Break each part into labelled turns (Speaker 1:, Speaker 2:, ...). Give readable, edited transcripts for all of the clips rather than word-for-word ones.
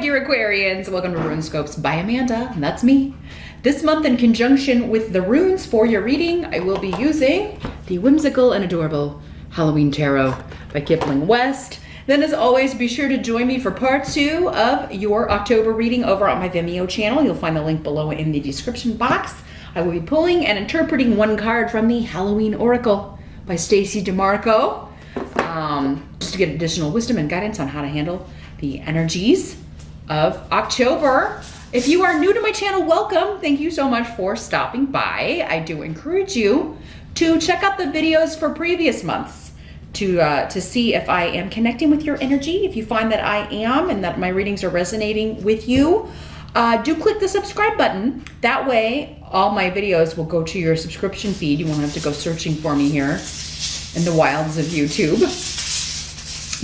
Speaker 1: dear Aquarians. Welcome to RuneScopes by Amanda, and that's me. This month, in conjunction with the runes for your reading, I will be using the whimsical and adorable Halloween Tarot by Kipling West. Then, as always, be sure to join me for part 2 of your October reading over on my Vimeo channel. You'll find the link below in the description box. I will be pulling and interpreting one card from the Halloween Oracle by Stacey DeMarco, just to get additional wisdom and guidance on how to handle the energies of October. If you are new to my channel, welcome. Thank you so much for stopping by. I do encourage you to check out the videos for previous months to see if I am connecting with your energy. If you find that I am and that my readings are resonating with you, do click the subscribe button. That way, all my videos will go to your subscription feed. You won't have to go searching for me here in the wilds of YouTube.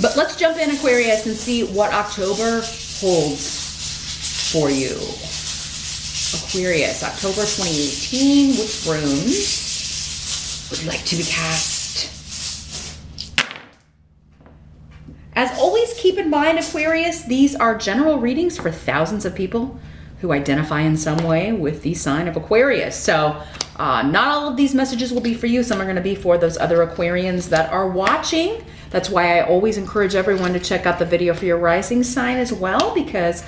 Speaker 1: But let's jump in, Aquarius, and see what October holds for you. Aquarius, October 2018, which runes would you like to be cast? As always, keep in mind, Aquarius, these are general readings for thousands of people who identify in some way with the sign of Aquarius. So not all of these messages will be for you. Some are going to be for those other Aquarians that are watching. That's why I always encourage everyone to check out the video for your rising sign as well, because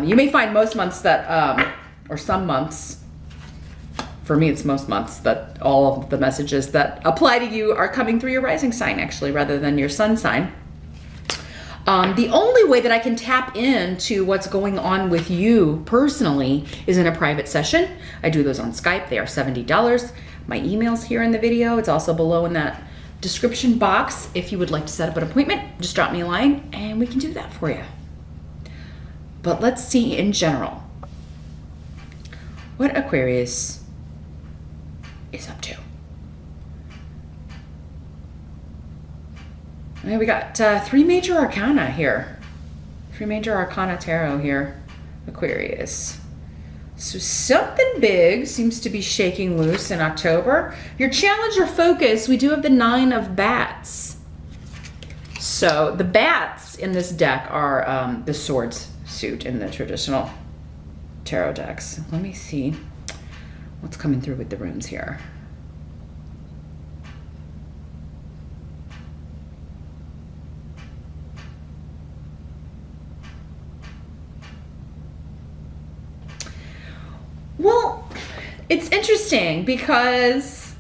Speaker 1: you may find most months that, or some months, for me it's most months, that all of the messages that apply to you are coming through your rising sign, actually, rather than your sun sign. The only way that I can tap into what's going on with you personally is in a private session. I do those on Skype. They are $70. My email's here in the video. It's also below in that description box. If you would like to set up an appointment, just drop me a line and we can do that for you. But let's see in general what Aquarius is up to. Okay, we got 3 major arcana here. 3 major arcana tarot here, Aquarius. So something big seems to be shaking loose in October. Your challenge or focus, we do have the 9 of bats. So the bats in this deck are the swords suit in the traditional tarot decks. Let me see what's coming through with the runes here. Well, it's interesting because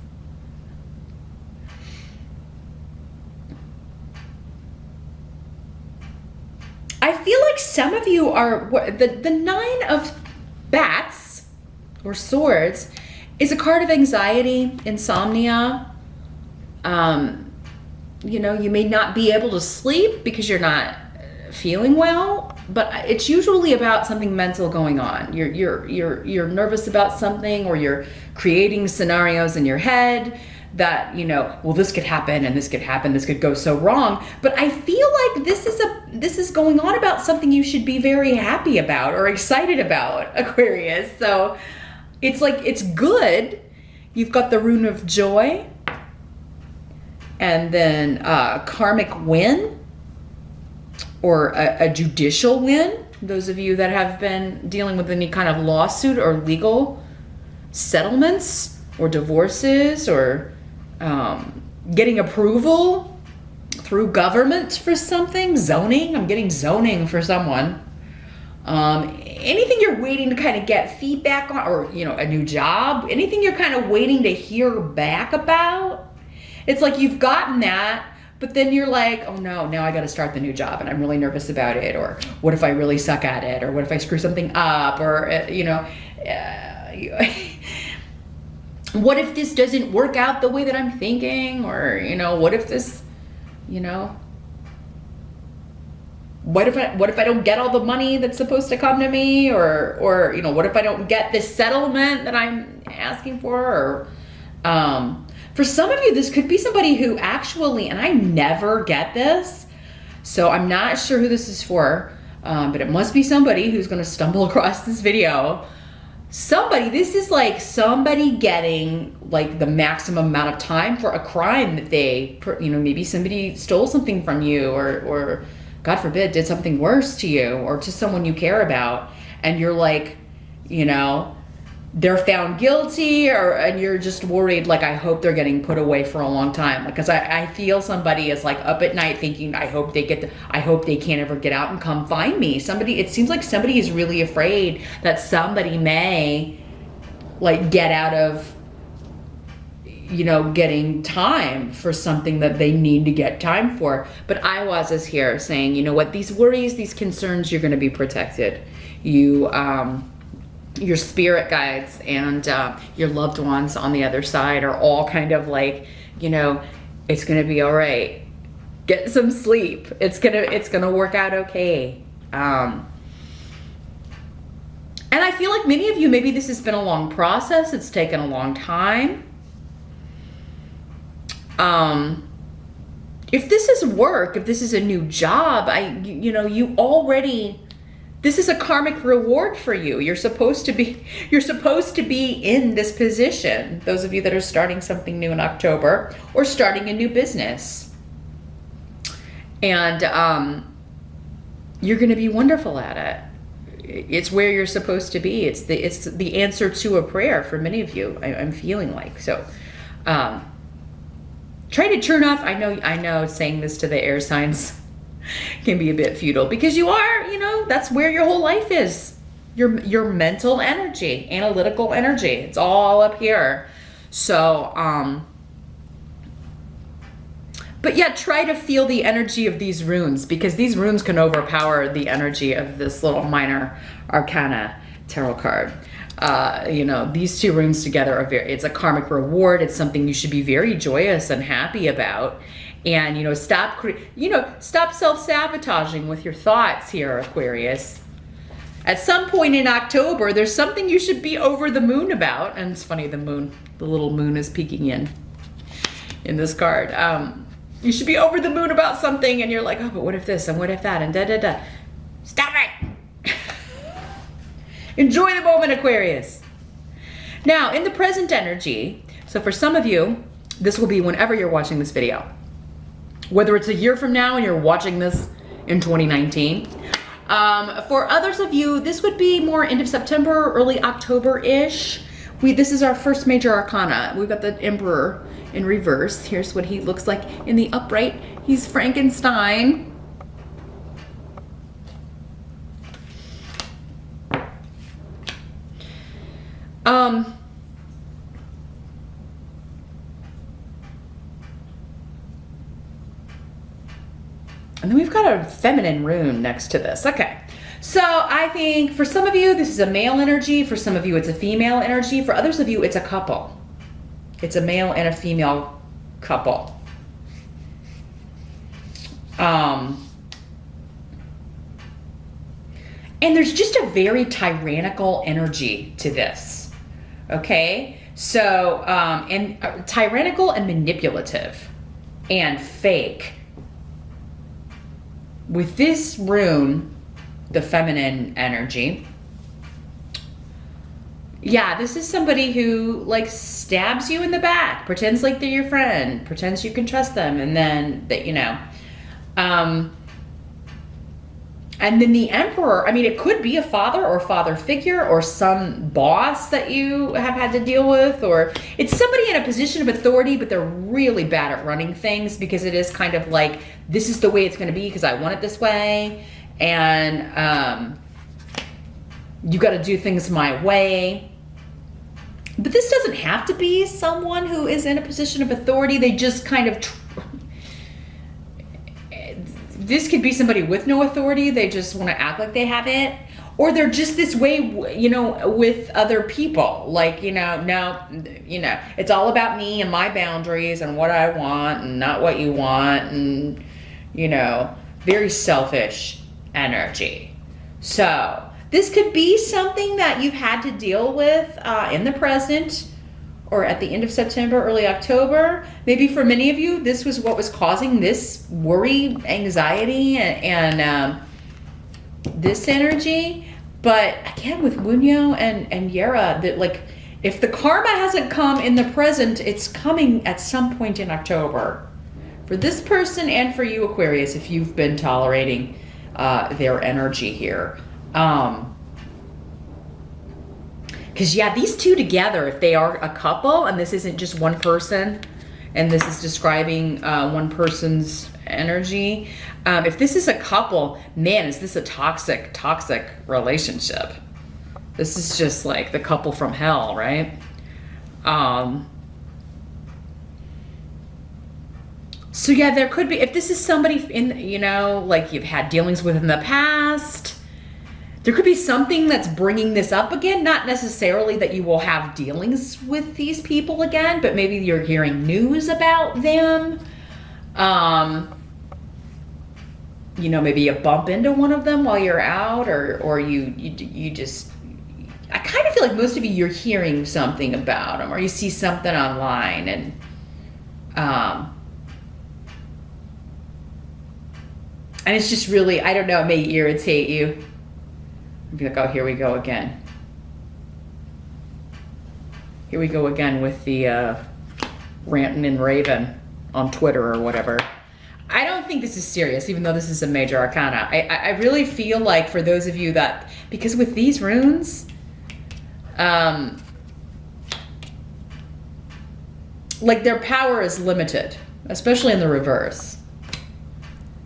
Speaker 1: I feel like some of you are, the 9 of bats or swords is a card of anxiety, insomnia. You know, you may not be able to sleep because you're not feeling well, but it's usually about something mental going on. You're nervous about something, or you're creating scenarios in your head that, you know, well, this could happen and this could happen, this could go so wrong. But I feel like this is going on about something you should be very happy about or excited about, Aquarius. So it's like, it's good. You've got the rune of joy, and then karmic win, or a judicial win. Those of you that have been dealing with any kind of lawsuit or legal settlements or divorces, or getting approval through government for something, zoning. I'm getting zoning for someone. Anything you're waiting to kind of get feedback on, or, you know, a new job, anything you're kind of waiting to hear back about. It's like you've gotten that, but then you're like, oh no, now I got to start the new job and I'm really nervous about it. Or what if I really suck at it? Or what if I screw something up? Or, you know, what if this doesn't work out the way that I'm thinking? Or, you know, what if this, you know, what if I don't get all the money that's supposed to come to me? Or, you know, what if I don't get this settlement that I'm asking for? Or, for some of you, this could be somebody who actually, and I never get this, so I'm not sure who this is for, but it must be somebody who's going to stumble across this video. This is like somebody getting like the maximum amount of time for a crime that they, you know, maybe somebody stole something from you, or God forbid, did something worse to you or to someone you care about, and you're like, you know, they're found guilty, and you're just worried, like, I hope they're getting put away for a long time. Because I feel somebody is like up at night thinking, I hope they can't ever get out and come find me. It seems like somebody is really afraid that somebody may like get out of, you know, getting time for something that they need to get time for. But Iwaz is here saying, you know what, these worries, these concerns, you're going to be protected. Your spirit guides and your loved ones on the other side are all kind of like, you know, it's going to be all right. Get some sleep. It's gonna work out okay. And I feel like many of you, maybe this has been a long process. It's taken a long time. If this is work, if this is a new job, this is a karmic reward for you. You're supposed to be in this position. Those of you that are starting something new in October or starting a new business. And you're going to be wonderful at it. It's where you're supposed to be. It's the answer to a prayer for many of you. I'm feeling like. So try to turn off. I know saying this to the air signs can be a bit futile, because you are, you know, that's where your whole life is. Your mental energy, analytical energy. It's all up here. So, but yeah, try to feel the energy of these runes, because these runes can overpower the energy of this little minor arcana tarot card. You know, these two runes together it's a karmic reward. It's something you should be very joyous and happy about. And, you know, stop self-sabotaging with your thoughts here, Aquarius. At some point in October, there's something you should be over the moon about. And it's funny, the little moon is peeking in this card. You should be over the moon about something, and you're like, oh, but what if this and what if that and da-da-da. Stop it! Enjoy the moment, Aquarius. Now, in the present energy, so for some of you, this will be whenever you're watching this video. Whether it's a year from now and you're watching this in 2019. For others of you, this would be more end of September, early October-ish. This is our first major arcana. We've got the Emperor in reverse. Here's what he looks like in the upright. He's Frankenstein. And then we've got a feminine rune next to this. Okay. So I think for some of you, this is a male energy. For some of you, it's a female energy. For others of you, it's a couple. It's a male and a female couple. And there's just a very tyrannical energy to this. Okay. So, and tyrannical and manipulative and fake. With this rune, the feminine energy, yeah, this is somebody who like stabs you in the back, pretends like they're your friend, pretends you can trust them, and then that, you know, and then the Emperor, I mean, it could be a father or father figure or some boss that you have had to deal with, or it's somebody in a position of authority, but they're really bad at running things, because it is kind of like, this is the way it's going to be because I want it this way. And you got to do things my way. But this doesn't have to be someone who is in a position of authority. They just kind of... This could be somebody with no authority. They just want to act like they have it. Or they're just this way, you know, with other people. Like, you know, no, you know, it's all about me and my boundaries and what I want and not what you want. And, you know, very selfish energy. So this could be something that you've had to deal with in the present, or at the end of September, early October. Maybe for many of you, this was what was causing this worry, anxiety, and this energy. But again, with Wunyo and Yera, that like, if the karma hasn't come in the present, it's coming at some point in October For this person and for you, Aquarius, if you've been tolerating their energy here. Because, yeah, these two together, if they are a couple, and this isn't just one person, and this is describing one person's energy. If this is a couple, man, is this a toxic relationship? This is just like the couple from hell, right? So yeah, there could be, if this is somebody in, you know, like you've had dealings with in the past, there could be something that's bringing this up again. Not necessarily that you will have dealings with these people again, but maybe you're hearing news about them. You know, maybe you bump into one of them while you're out, or you just, I kind of feel like most of you're hearing something about them, or you see something online, and it's just really, I don't know, it may irritate you. Be like, oh, here we go again. Here we go again with the ranting and raving on Twitter or whatever. I don't think this is serious, even though this is a major arcana. I really feel like for those of you that, because with these runes, like their power is limited, especially in the reverse.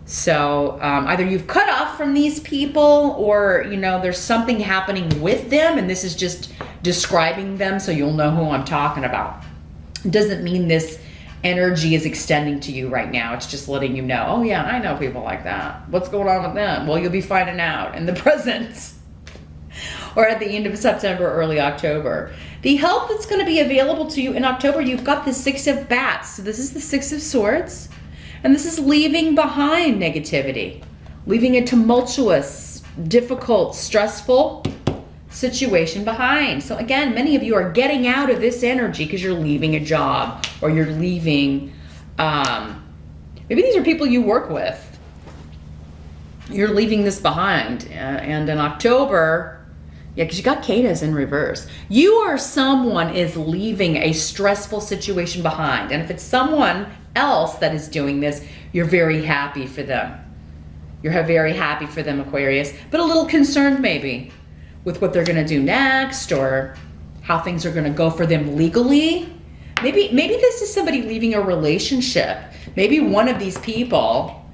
Speaker 1: So either you've cut off from these people, or, you know, there's something happening with them, and this is just describing them so you'll know who I'm talking about. It doesn't mean this energy is extending to you right now. It's just letting you know, oh yeah, I know people like that. What's going on with them? Well, you'll be finding out in the present or at the end of September, early October. The help that's going to be available to you in October, you've got the Six of Bats. So this is the Six of Swords. And this is leaving behind negativity, leaving a tumultuous, difficult, stressful situation behind. So again, many of you are getting out of this energy because you're leaving a job, or you're leaving, maybe these are people you work with. You're leaving this behind. And in October, yeah, because you got Ketas in reverse. You or someone is leaving a stressful situation behind. And if it's someone else that is doing this, you're very happy for them. You're very happy for them, Aquarius, but a little concerned maybe with what they're going to do next, or how things are going to go for them legally. Maybe this is somebody leaving a relationship. Maybe one of these people,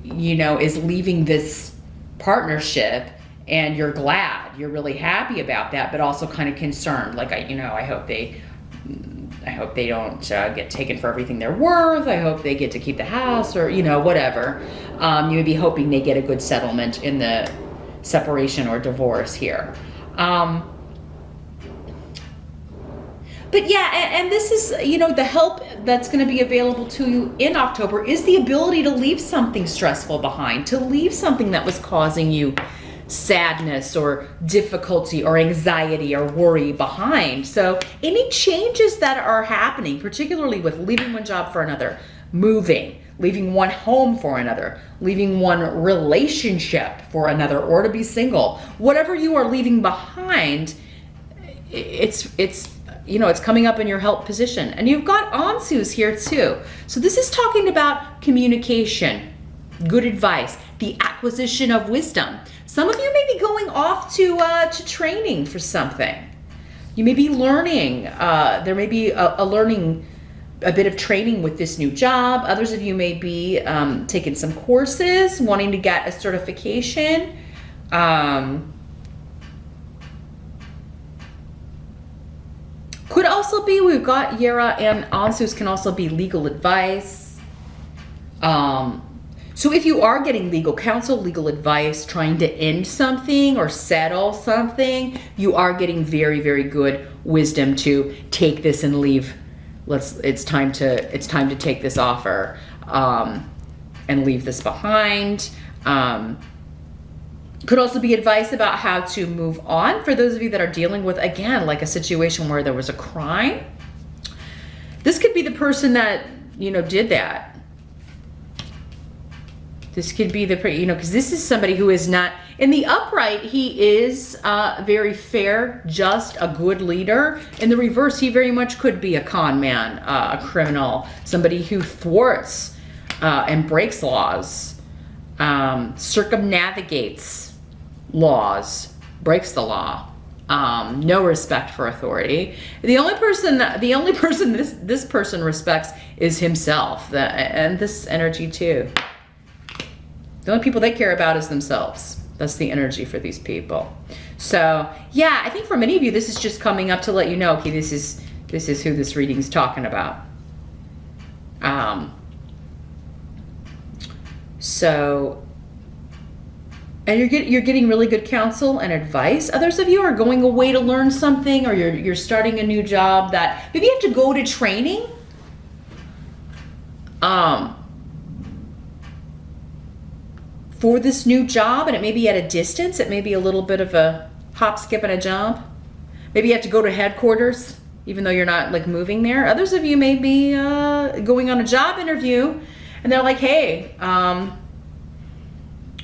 Speaker 1: you know, is leaving this partnership, and you're glad, you're really happy about that, but also kind of concerned. Like, I hope they don't get taken for everything they're worth. I hope they get to keep the house, or, you know, whatever. You may be hoping they get a good settlement in the separation or divorce here. But yeah, and this is, you know, the help that's going to be available to you in October is the ability to leave something stressful behind, to leave something that was causing you sadness or difficulty or anxiety or worry behind. So any changes that are happening, particularly with leaving one job for another, moving, leaving one home for another, leaving one relationship for another, or to be single, whatever you are leaving behind, it's you know, it's coming up in your help position. And you've got Ansus here too. So this is talking about communication, good advice, the acquisition of wisdom. Some of you may be going off to training for something. You may be learning. There may be a learning, a bit of training with this new job. Others of you may be taking some courses, wanting to get a certification. Could also be, we've got Yera and Ansus, can also be legal advice. So if you are getting legal counsel, legal advice, trying to end something or settle something, you are getting very, very good wisdom to take this and leave. It's time to take this offer and leave this behind. Could also be advice about how to move on for those of you that are dealing with, again, like a situation where there was a crime. This could be the person that, you know, did that. This could be the, you know, because this is somebody who is not, in the upright, he is very fair, just, a good leader. In the reverse, he very much could be a con man, a criminal, somebody who thwarts and breaks laws, circumnavigates laws, breaks the law. No respect for authority. The only person this person respects is himself, and this energy too. The only people they care about is themselves. That's the energy for these people. So yeah, I think for many of you, this is just coming up to let you know, okay, this is who this reading's talking about. So, and you're getting really good counsel and advice. Others of you are going away to learn something, or you're starting a new job that maybe you have to go to training. For this new job, and it may be at a distance. It may be a little bit of a hop, skip, and a jump. Maybe you have to go to headquarters, even though you're not like moving there. Others of you may be going on a job interview, and they're like, hey,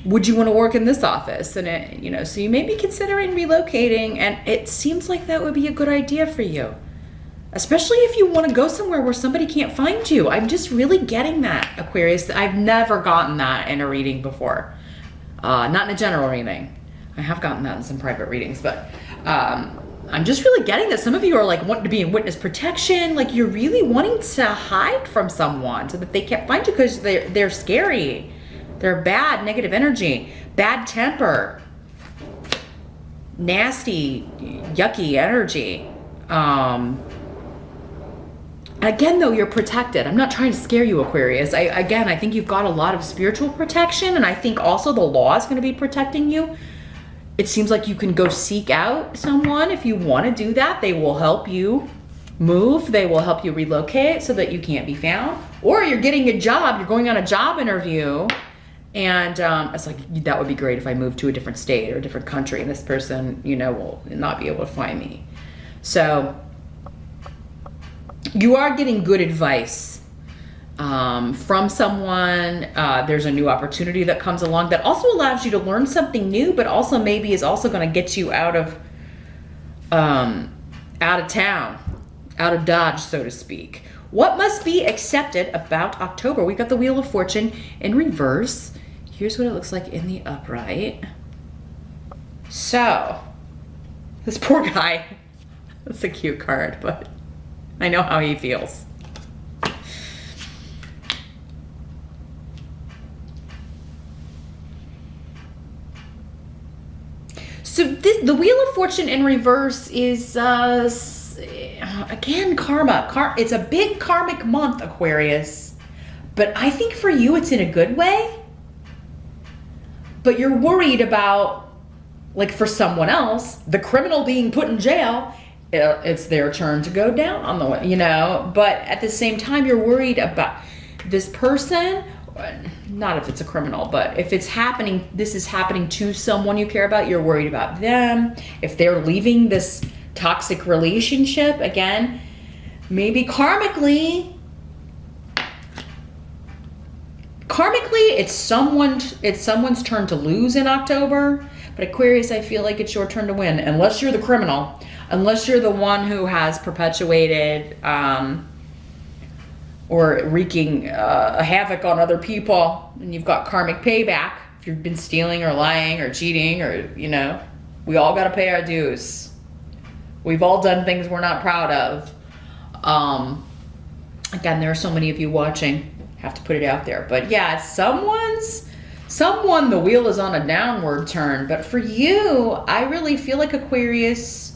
Speaker 1: would you want to work in this office? And so you may be considering relocating, and it seems like that would be a good idea for you. Especially if you want to go somewhere where somebody can't find you. I'm just really getting that, Aquarius. I've never gotten that in a reading before. Not in a general reading. I have gotten that in some private readings, but I'm just really getting that. Some of you are like wanting to be in witness protection. Like you're really wanting to hide from someone so that they can't find you because they're scary. They're bad, negative energy, bad temper, nasty, yucky energy. Again, though, you're protected. I'm not trying to scare you, Aquarius. I think you've got a lot of spiritual protection, and I think also the law is going to be protecting you. It seems like you can go seek out someone if you want to do that. They will help you move. They will help you relocate so that you can't be found. Or you're getting a job. You're going on a job interview, and it's like, that would be great if I moved to a different state or a different country, and this person, will not be able to find me. So you are getting good advice from someone. There's a new opportunity that comes along that also allows you to learn something new, but also maybe is also going to get you out of town, out of Dodge, so to speak. What must be accepted about October? We got the Wheel of Fortune in reverse. Here's what it looks like in the upright. So, this poor guy, that's a cute card, but I know how he feels. So the Wheel of Fortune in reverse is, again, karma. It's a big karmic month, Aquarius. But I think for you, it's in a good way. But you're worried about, like for someone else, the criminal being put in jail. It's their turn to go down on the way, but at the same time, you're worried about this person, not if it's a criminal, but if it's happening, this is happening to someone you care about, you're worried about them. If they're leaving this toxic relationship, again, maybe karmically, it's someone's turn to lose in October. But Aquarius, I feel like it's your turn to win, unless you're the criminal. Unless you're the one who has perpetuated or wreaking havoc on other people, and you've got karmic payback. If you've been stealing or lying or cheating, or, we all got to pay our dues. We've all done things we're not proud of. Again, there are so many of you watching. Have to put it out there. But yeah, someone, the wheel is on a downward turn. But for you, I really feel like Aquarius,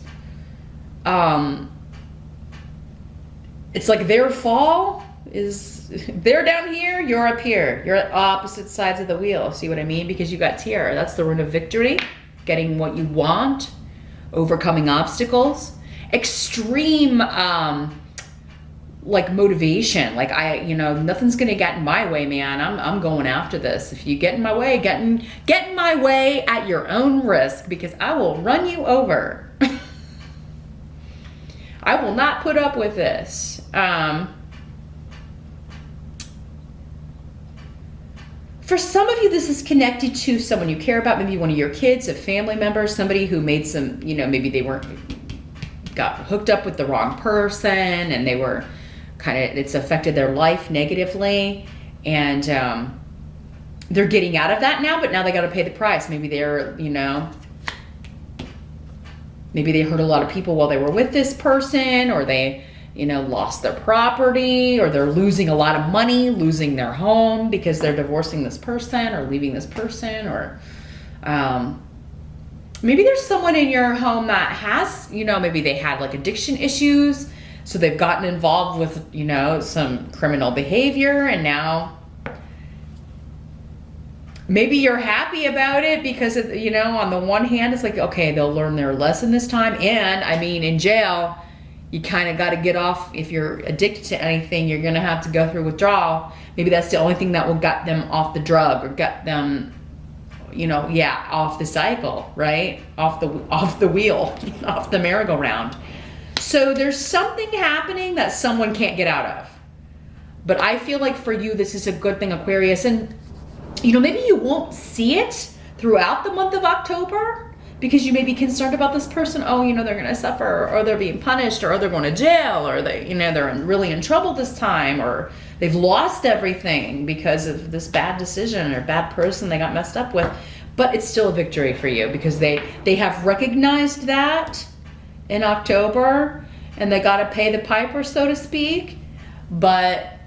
Speaker 1: it's like their fall is, they're down here, you're up here. You're at opposite sides of the wheel. See what I mean? Because you got Tiara. That's the rune of victory. Getting what you want. Overcoming obstacles. Extreme, motivation. Nothing's gonna get in my way, man. I'm going after this. If you get in my way, get in my way at your own risk, because I will run you over. I will not put up with this. For some of you, this is connected to someone you care about, maybe one of your kids, a family member, somebody who made some, maybe they got hooked up with the wrong person, and they were it's affected their life negatively. And they're getting out of that now, but now they got to pay the price. Maybe they're, maybe they hurt a lot of people while they were with this person, or they, lost their property, or they're losing a lot of money, losing their home because they're divorcing this person or leaving this person, or maybe there's someone in your home that has, maybe they had like addiction issues, so they've gotten involved with, some criminal behavior, and now maybe you're happy about it because, on the one hand, it's like, okay, they'll learn their lesson this time. And I mean, in jail, you kind of got to get off. If you're addicted to anything, you're going to have to go through withdrawal. Maybe that's the only thing that will get them off the drug, or get them, off the cycle, right? Off the wheel, off the merry-go-round. So there's something happening that someone can't get out of. But I feel like for you, this is a good thing, Aquarius. And maybe you won't see it throughout the month of October because you may be concerned about this person. Oh, they're going to suffer, or they're being punished, or they're going to jail, or they're really in trouble this time, or they've lost everything because of this bad decision or bad person they got messed up with. But it's still a victory for you because they have recognized that in October, and they got to pay the piper, so to speak. But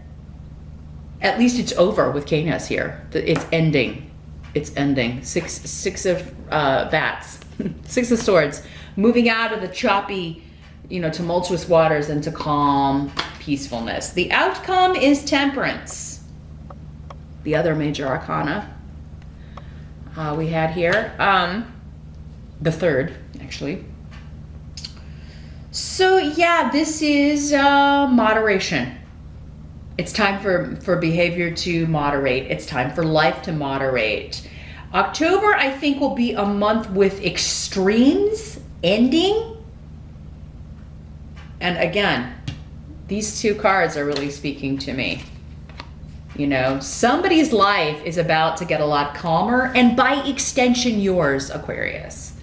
Speaker 1: at least it's over with Canis here. It's ending. It's ending. Six of bats. Six of swords. Moving out of the choppy, tumultuous waters into calm peacefulness. The outcome is temperance. The other major arcana we had here. The third, actually. So yeah, this is moderation. It's time for behavior to moderate. It's time for life to moderate. October, I think, will be a month with extremes ending. And again, these two cards are really speaking to me. Somebody's life is about to get a lot calmer, and by extension, yours, Aquarius.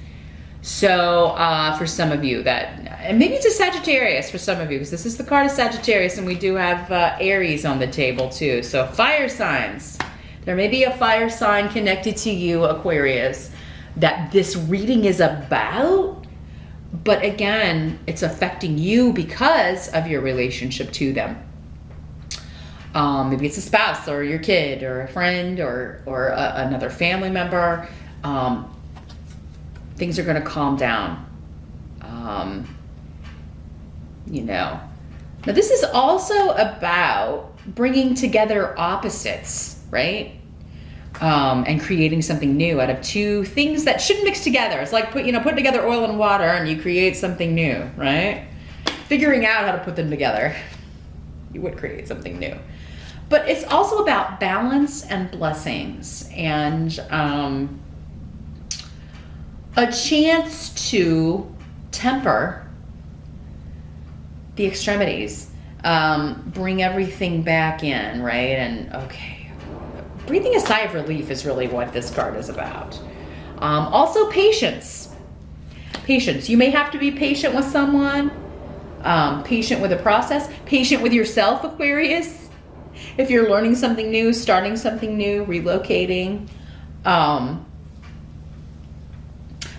Speaker 1: So for some of you and maybe it's a Sagittarius for some of you, because this is the card of Sagittarius, and we do have Aries on the table too. So fire signs. There may be a fire sign connected to you, Aquarius, that this reading is about, but again, it's affecting you because of your relationship to them. Maybe it's a spouse, or your kid, or a friend, or another family member. Things are going to calm down. Now this is also about bringing together opposites, right? And creating something new out of two things that shouldn't mix together. It's like putting together oil and water, and you create something new, right? Figuring out how to put them together, you would create something new. But it's also about balance and blessings, and a chance to temper the extremities, bring everything back in, right? And okay, breathing a sigh of relief is really what this card is about. Also patience. Patience. You may have to be patient with someone, patient with a process, patient with yourself, Aquarius. If you're learning something new, starting something new, relocating.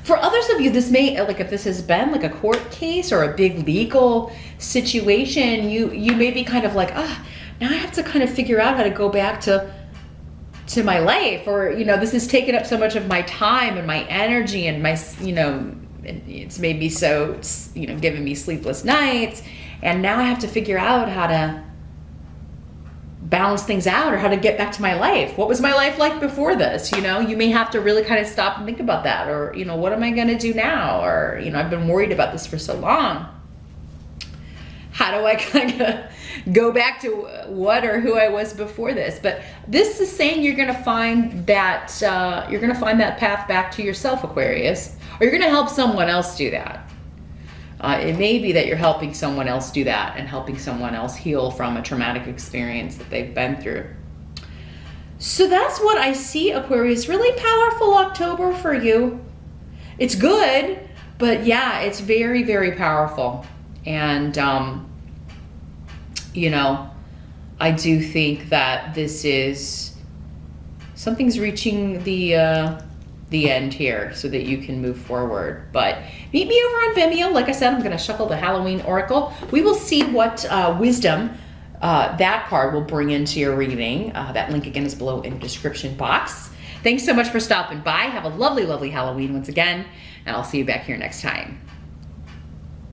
Speaker 1: For others of you, this may, like if this has been like a court case or a big legal situation, you may be kind of like, now I have to kind of figure out how to go back to my life, or, this has taken up so much of my time and my energy and my, it's made me so, giving me sleepless nights. And now I have to figure out how to balance things out, or how to get back to my life. What was my life like before this? You may have to really kind of stop and think about that, or, what am I going to do now? Or, I've been worried about this for so long. How do I kind of go back to what or who I was before this? But this is saying you're going to find that, path back to yourself, Aquarius, or you're going to help someone else do that. It may be that you're helping someone else do that, and helping someone else heal from a traumatic experience that they've been through. So that's what I see, Aquarius. Really powerful October for you. It's good, but yeah, it's very, very powerful. And, I do think that this is, something's reaching the end here so that you can move forward. But meet me over on Vimeo. Like I said, I'm going to shuffle the Halloween Oracle. We will see what wisdom that card will bring into your reading. That link again is below in the description box. Thanks so much for stopping by. Have a lovely, lovely Halloween once again, and I'll see you back here next time.